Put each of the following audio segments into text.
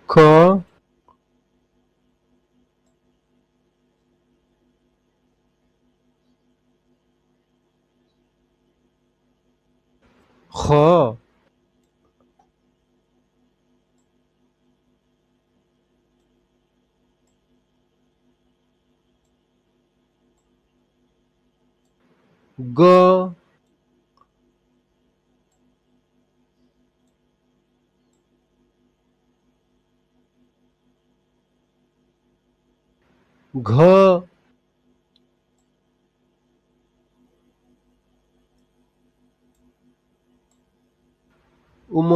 খ, খ, গ, ঘ, উম,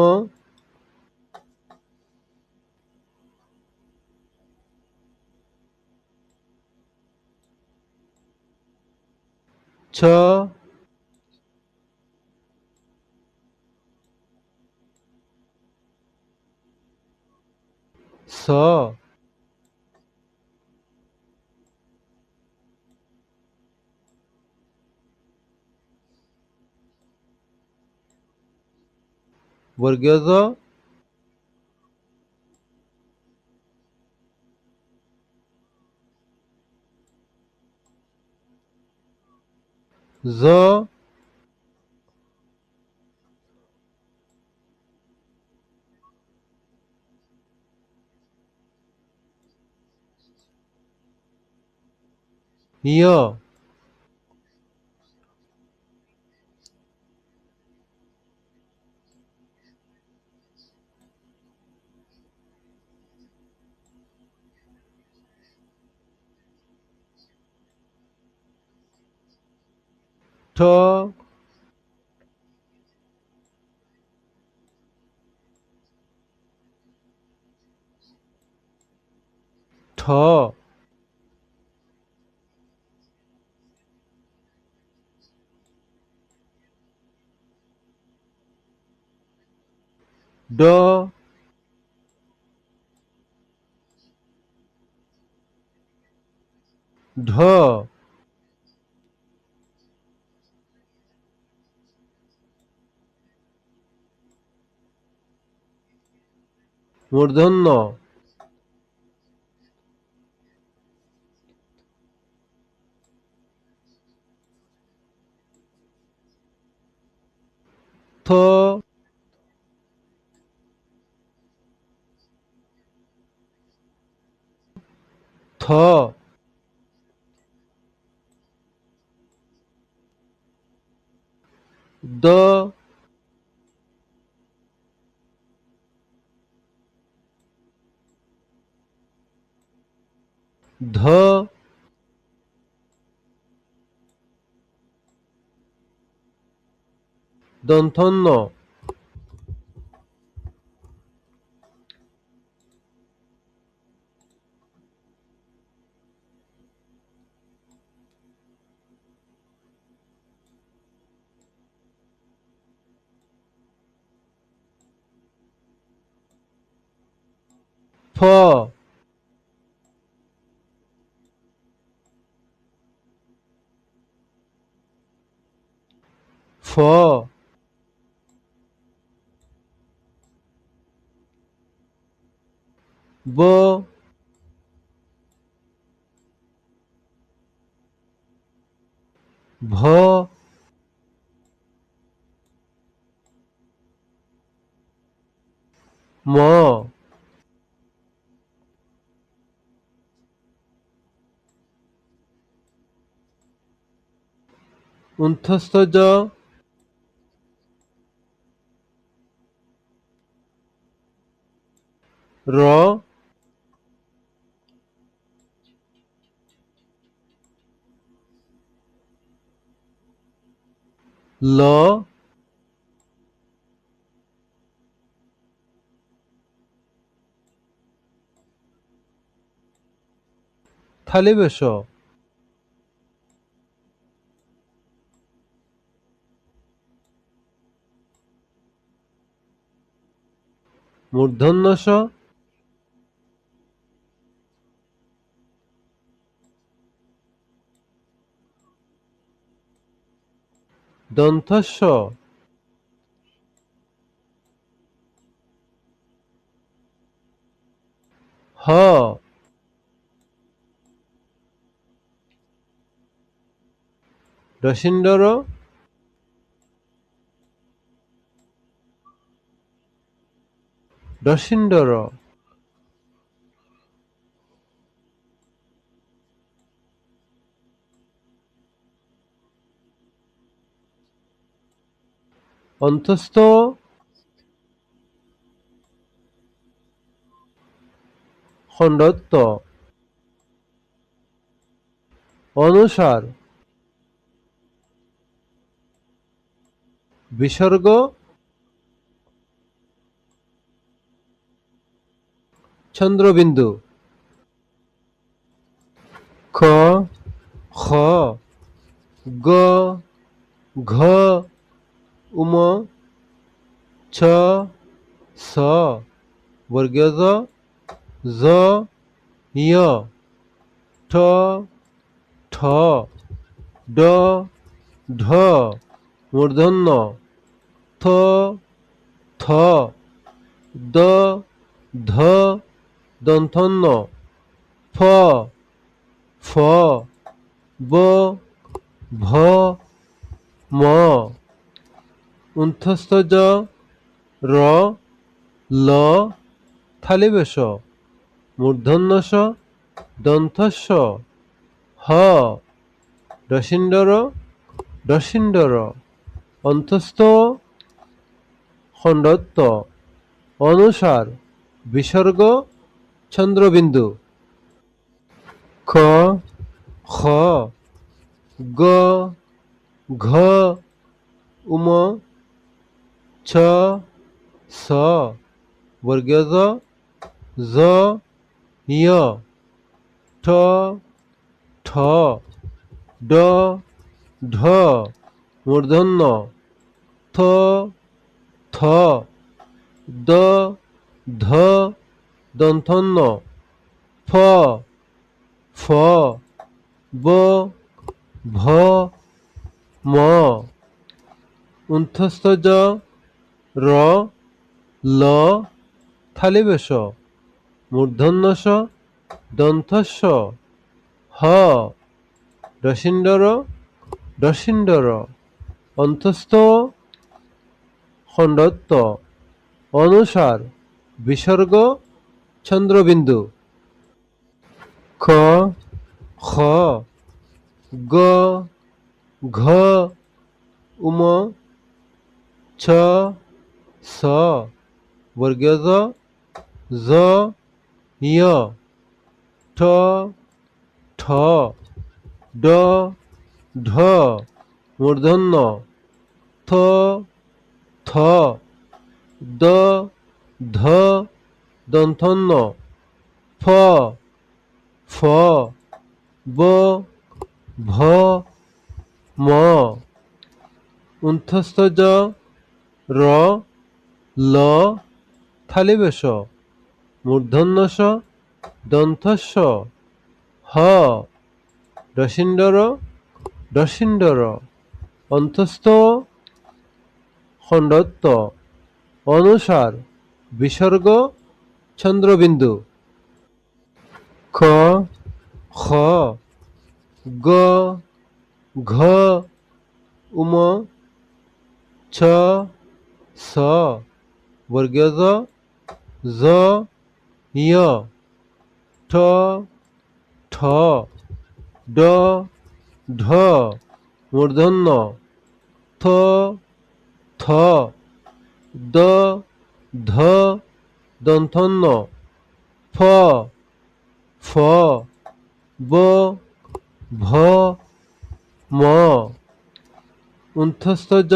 ছ, স, বর্গীয় জ, জ, য়, ঠ, ঠ, ড, ঢ, মূর্ধন্য, থ, থ, দ, ধ, দন্থন্য, ফ, ফ, ব, ভ, ম, ঊর্ধ্বস্থ জ, র, ল, থালিবেশ, মূর্ধন্য ষ, দন্থস্ব, হ রসিন্দর রসিন্দর অন্তস্থ খণ্ডত্ব অনুসার বিসর্গ চন্দ্রবিন্দু খ খ গ ঘ উম ছ স বর্গীয় জ জ ইয় ঠ ঠ ড ঢ মূর্ধন্য থ থ দ ধ দন্থন্য ফ ফ ব ভ ম উন্থস্থ জ র ল থালিবেশ মূর্ধন্যস দন্থস্য হ রসিন্দর রসিন্দর অন্তস্থ খণ্ডত্ব অনুসার বিসর্গ চন্দ্রবিন্দু খ খ গ ঘ উম ছ স বর্গীয় জ জ ইয় ঠ ঠ ড ঢ মূর্ধন্য থ থ দ ধ দন্থন্য ফ ফ ব ভ ম উন্থস্থ জ র ল থালিবেশ মূর্ধন্যস দন্থস্য হ রসিন্দর রসিন্দর অন্তস্থ খণ্ডত্ব অনুসার বিসর্গ চন্দ্রবিন্দু খ খ গ ঘ উম ছ স বর্গীয় জ জ ইয় ঠ ঠ ড ঢ মূর্ধন্য থ থ দ ধ দন্থন্য ফ ফ ব ভ ম উন্থস্থ জ র ল থালিবেশ মূর্ধন্যস দন্থস্য হ রসিন্দর রসিন্দর অন্তস্থ খণ্ডত্ব অনুসার বিসর্গ চন্দ্রবিন্দু খ খ গ ঘ উম ছ স বর্গীয় জ জ ইয় ঠ ঠ ড ঢ মূর্ধন্য থ থ দ ধ দন্থন্য ফ ফ ব ভ ম উন্থস্থ জ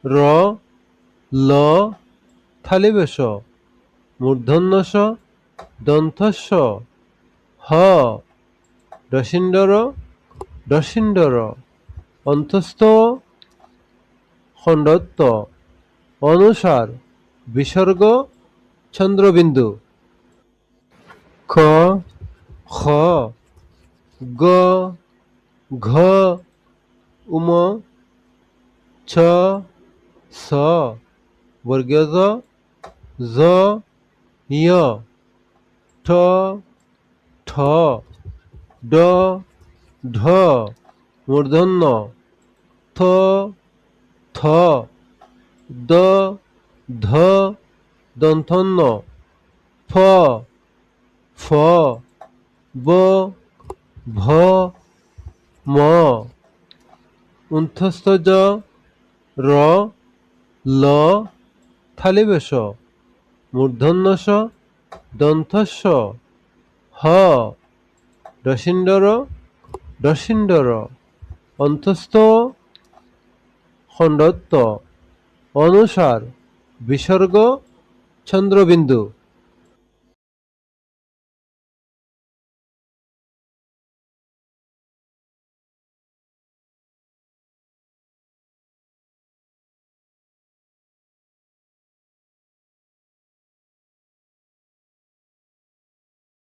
র ল থালিবেশ মূর্ধন্যস দন্থস্য হ রসিন্দর রসিন্দর অন্তস্থ খণ্ডত্ব অনুসার বিসর্গ চন্দ্রবিন্দু খ খ গ ঘ উম ছ স বর্গীয় জ জ ইয় ঠ ঠ ড ঢ মূর্ধন্য থ থ দ ধ দন্থন্য ফ ফ ব ভ ম উন্থস্থ জ র ল থালিবেশ মূর্ধন্য স দন্থস্ব হ ডসিন্ডর ডসিন্ডর অন্ত্যস্ত খণ্ডত্ব অনুসার বিসর্গ চন্দ্রবিন্দু।